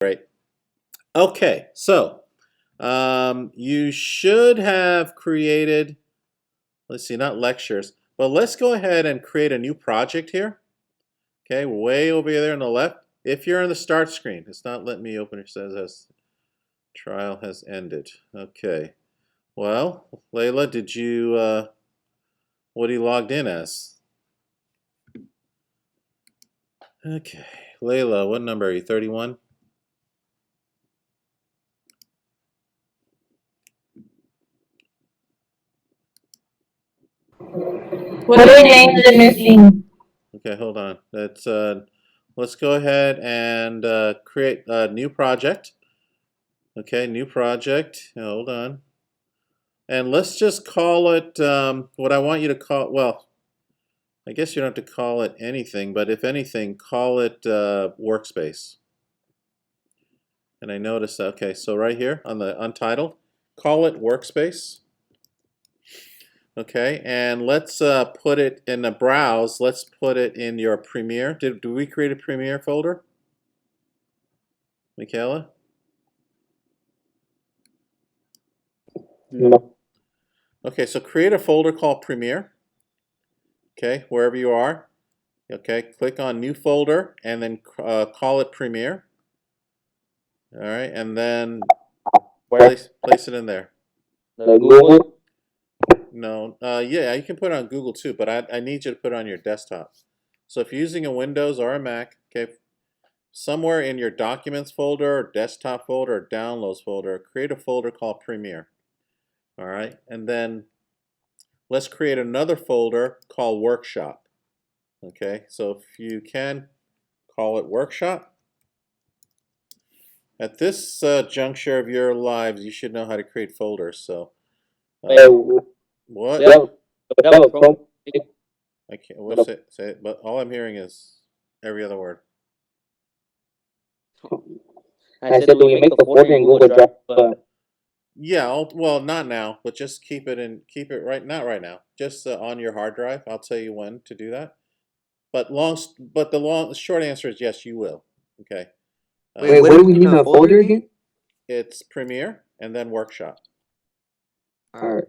Great. Okay, so you should have created, let's see, not lectures, but let's go ahead and create a new project here. Okay, way over there on the left. If you're on the start screen, it's not letting me open. It says as trial has ended. Okay. Well, Layla, did you, what are you logged in as? Okay. Layla, what number are you, 31? What are the names that missing? Okay, hold on. Let's go ahead and create a new project. Okay, new project. Hold on. And let's just call it what I want you to call. Well, I guess you don't have to call it anything, but if anything, call it WorkSpace. And I noticed, okay, so right here on the untitled, call it WorkSpace. Okay, and let's put it in the browse. Let's put it in your Premiere. Did we create a Premiere folder? Michaela? No. Okay, so create a folder called Premiere. Okay, wherever you are. Okay, click on New Folder and then call it Premiere. All right, and then place it in there. The Google. No, yeah, you can put it on Google too, but I need you to put it on your desktop. So if you're using a Windows or a Mac, okay, somewhere in your Documents folder, or Desktop folder, or Downloads folder, create a folder called Premiere. All right, and then let's create another folder called Workshop. Okay, so if you can, call it Workshop. At this juncture of your lives, you should know how to create folders. So, what? I can't. We'll say it, but all I'm hearing is every other word. I said, do we make the folder in Google Drive? Yeah, well, not now, but just keep it right, not right now, just on your hard drive. I'll tell you when to do that. But the short answer is yes, you will. Okay. Wait, what do we need the folder again? It's Premiere and then Workshop. All right.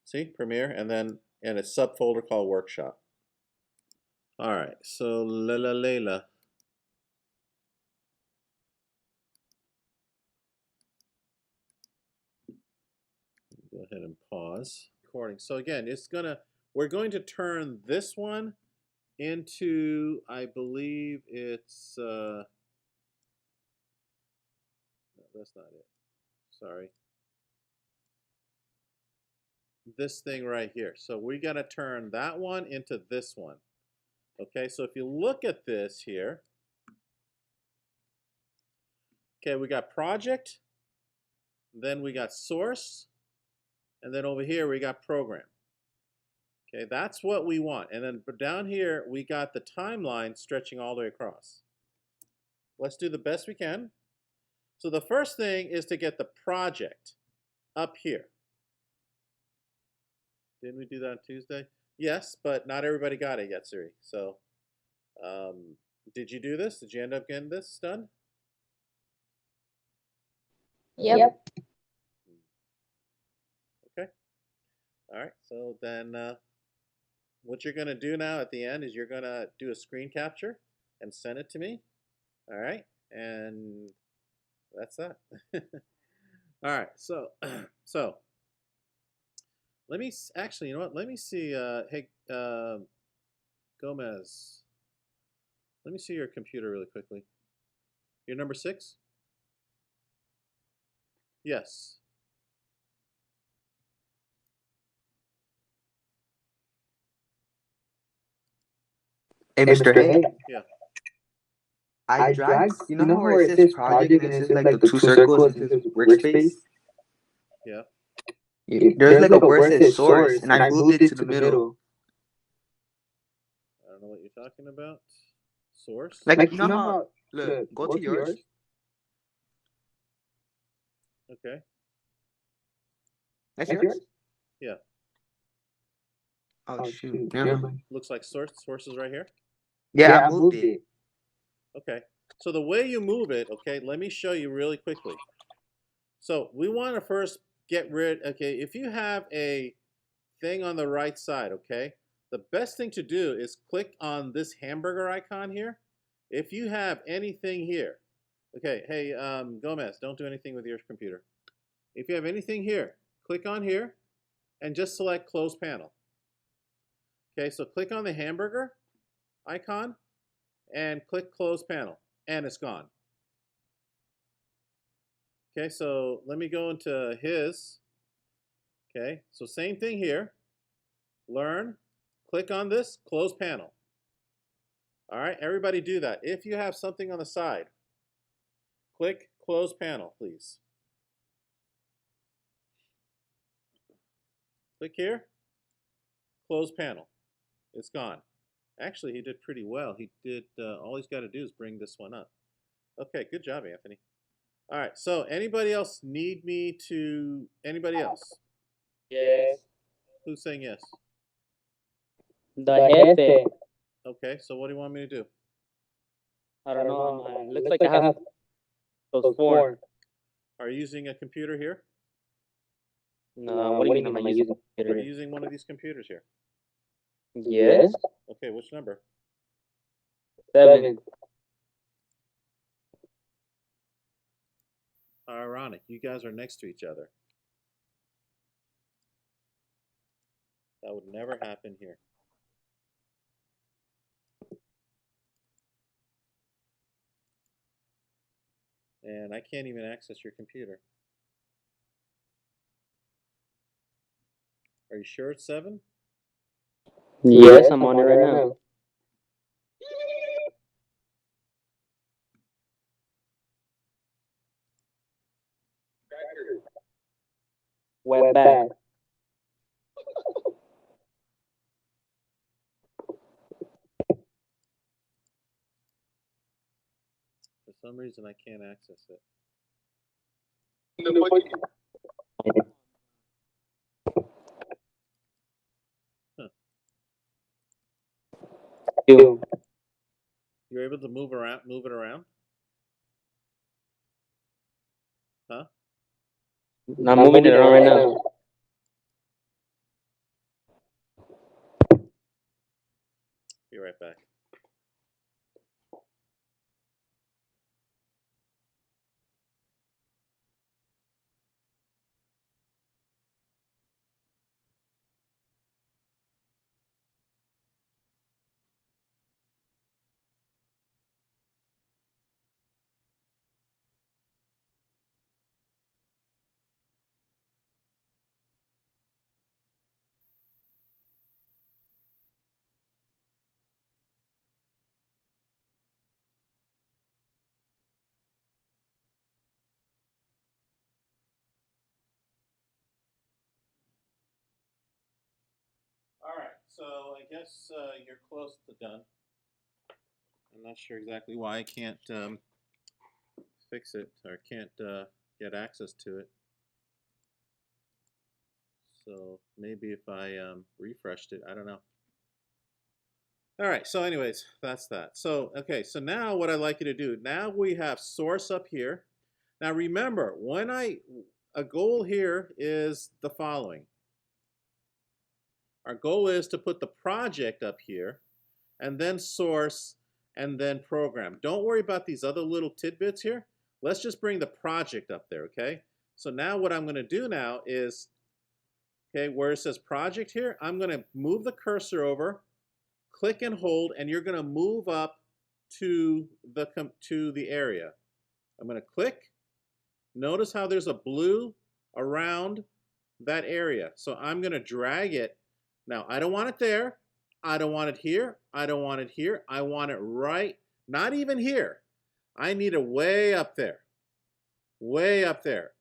See, Premiere and a subfolder called Workshop. All right, so Layla. Go ahead and pause recording. So again, we're going to turn this one into, I believe it's, no, that's not it. Sorry. This thing right here. So we got to turn that one into this one. Okay, so if you look at this here, okay, we got project, then we got source, and then over here we got program. Okay, that's what we want. And then down here we got the timeline stretching all the way across. Let's do the best we can. So the first thing is to get the project up here. Didn't we do that on Tuesday? Yes, but not everybody got it yet, Siri. So did you do this? Did you end up getting this done? Yep. Okay. All right. So then what you're going to do now at the end is you're going to do a screen capture and send it to me. All right. And that's that. All right. So, let me actually, you know what? Let me see. Hey, Gomez. Let me see your computer really quickly. You're number 6? Yes. Hey, Mr. Hay. Yeah. I dragged, you know how where it says project and it says like the two circles, it says workspace? Yeah. There's like a where it says source, and I moved it to the middle. I don't know what you're talking about. Source? Like, you know how, look, go to yours. Okay. That's yours? Yeah. Oh, shoot. Never mind. Looks like source is right here. Yeah, I moved it. Okay. So the way you move it, okay, let me show you really quickly. So we want to first get rid, okay, if you have a thing on the right side, okay, the best thing to do is click on this hamburger icon here. If you have anything here, okay, hey, Gomez, don't do anything with your computer. If you have anything here, click on here and just select close panel. Okay, so click on the hamburger icon and click close panel, and it's gone. Okay, so let me go into his. Okay, so same thing here. Learn, click on this, close panel. All right, everybody do that. If you have something on the side, click close panel, please. Click here, close panel. It's gone. Actually, he did pretty well. He did, all he's got to do is bring this one up. Okay, good job, Anthony. All right, so anybody else need me to, anybody else? Yes. Who's saying yes? The jefe. Okay, so what do you want me to do? I don't know. Looks like I have those four. Are you using a computer here? No, what do you mean am I using Are computer? you using one of these computers here? Yes. Okay, which number? 7. Ironic, you guys are next to each other. That would never happen here. And I can't even access your computer. Are you sure it's 7? Yes, I'm on it right now. Web back. For some reason, I can't access it. Huh. You. You're able to move it around? Huh? I'm moving it around right now. Be right back. All right, so I guess you're close to done. I'm not sure exactly why I can't fix it or can't get access to it. So maybe if I refreshed it, I don't know. All right, so anyways, that's that. So, okay, so now what I'd like you to do, now we have source up here. Now remember, a goal here is the following. Our goal is to put the project up here, and then source, and then program. Don't worry about these other little tidbits here. Let's just bring the project up there, okay? So now what I'm gonna do now is, okay, where it says project here, I'm gonna move the cursor over, click and hold, and you're gonna move up to the area. I'm gonna click. Notice how there's a blue around that area. So I'm gonna drag it. Now I don't want it there. I don't want it here. I don't want it here. I want it right, not even here. I need it way up there. Way up there.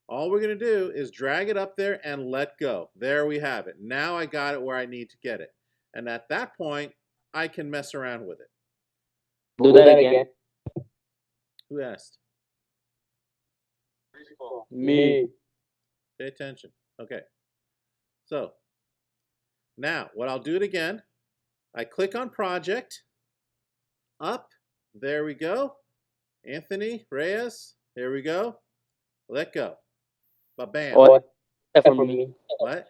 All we're gonna do is drag it up there and let go. There we have it. Now I got it where I need to get it. And at that point, I can mess around with it. Do that again. Who asked? Me. Pay attention. Okay. So now what I'll do it again. I click on project, up, there we go. Anthony Reyes, here we go. Let go. Ba-bam. What? Except for me. What?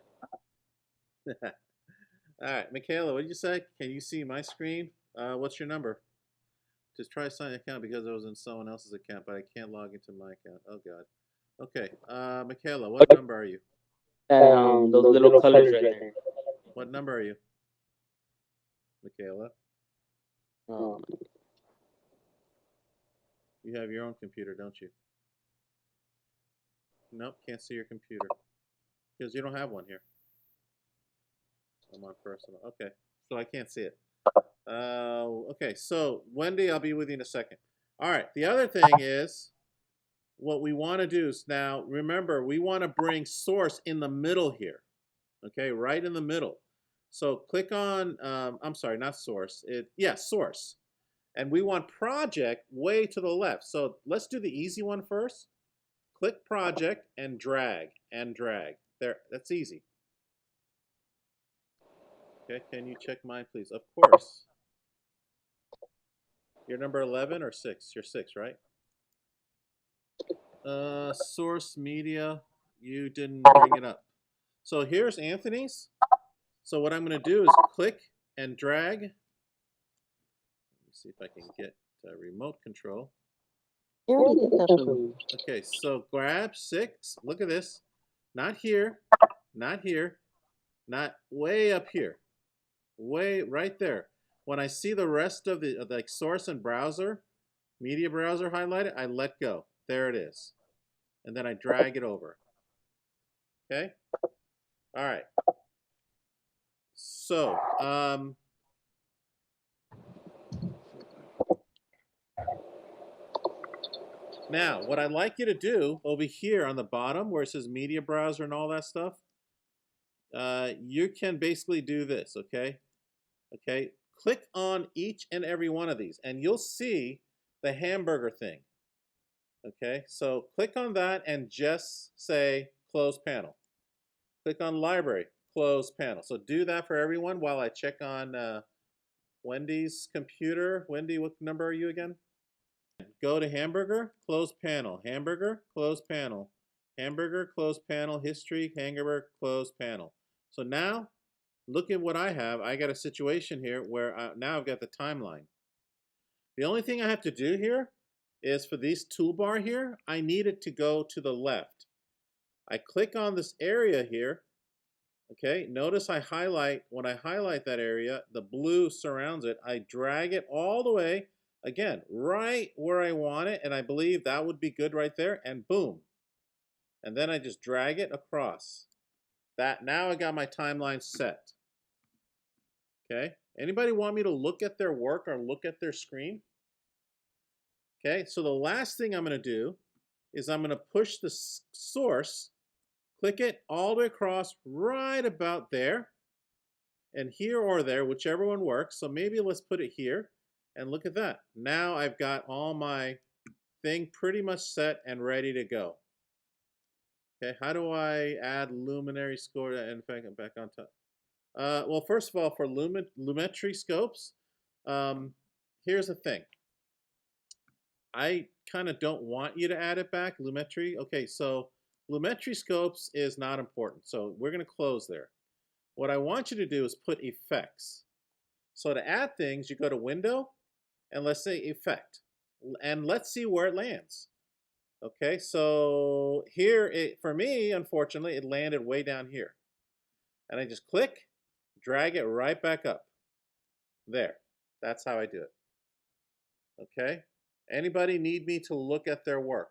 All right, Michaela, what did you say? Can you see my screen? What's your number? Just try signing an account because I was in someone else's account, but I can't log into my account. Oh, God. Okay, Michaela, what number are you? Those little colors right there. What number are you, Michaela? Um, You have your own computer, don't you? Nope, can't see your computer. Because you don't have one here. I'm on personal. Okay, so I can't see it. Okay, so Wendy, I'll be with you in a second. All right, the other thing is what we want to do is now, remember, we want to bring source in the middle here. Okay, right in the middle. So click on, I'm sorry, not source. Source. And we want project way to the left. So let's do the easy one first. Click project and drag and drag. There, that's easy. Okay, can you check mine, please? Of course. You're number 11 or 6? You're 6, right? Source media, you didn't bring it up. So here's Anthony's. So what I'm going to do is click and drag. Let me see if I can get remote control. Okay, so grab 6. Look at this. Not here, not here, not way up here. Way right there. When I see the rest of the like source and browser, media browser highlighted, I let go. There it is. And then I drag it over. Okay? All right. So, now, what I'd like you to do over here on the bottom where it says media browser and all that stuff, you can basically do this, okay? Okay, click on each and every one of these and you'll see the hamburger thing. Okay, so click on that and just say close panel. Click on library, close panel. So do that for everyone while I check on Wendy's computer. Wendy, what number are you again? Go to hamburger, close panel, hamburger, close panel, hamburger, close panel, history, hamburger, close panel. So now, look at what I have. I got a situation here where now I've got the timeline. The only thing I have to do here is for this toolbar here, I need it to go to the left. I click on this area here. Okay, notice I highlight, when I highlight that area, the blue surrounds it. I drag it all the way, again, right where I want it, and I believe that would be good right there, and boom. And then I just drag it across. That, now I got my timeline set. Okay, anybody want me to look at their work or look at their screen? Okay, so the last thing I'm going to do is I'm going to push the source, click it all the way across right about there, and here or there, whichever one works. So maybe let's put it here, and look at that. Now I've got all my thing pretty much set and ready to go. Okay, how do I add luminary score and back on top? Well, first of all, for lumetri scopes, here's the thing. I kind of don't want you to add it back, lumetri. Okay, so lumetri scopes is not important. So we're going to close there. What I want you to do is put effects. So to add things, you go to Window, and let's say Effect. And let's see where it lands. Okay, so here, for me, unfortunately, it landed way down here. And I just click, drag it right back up. There. That's how I do it. Okay? Anybody need me to look at their work?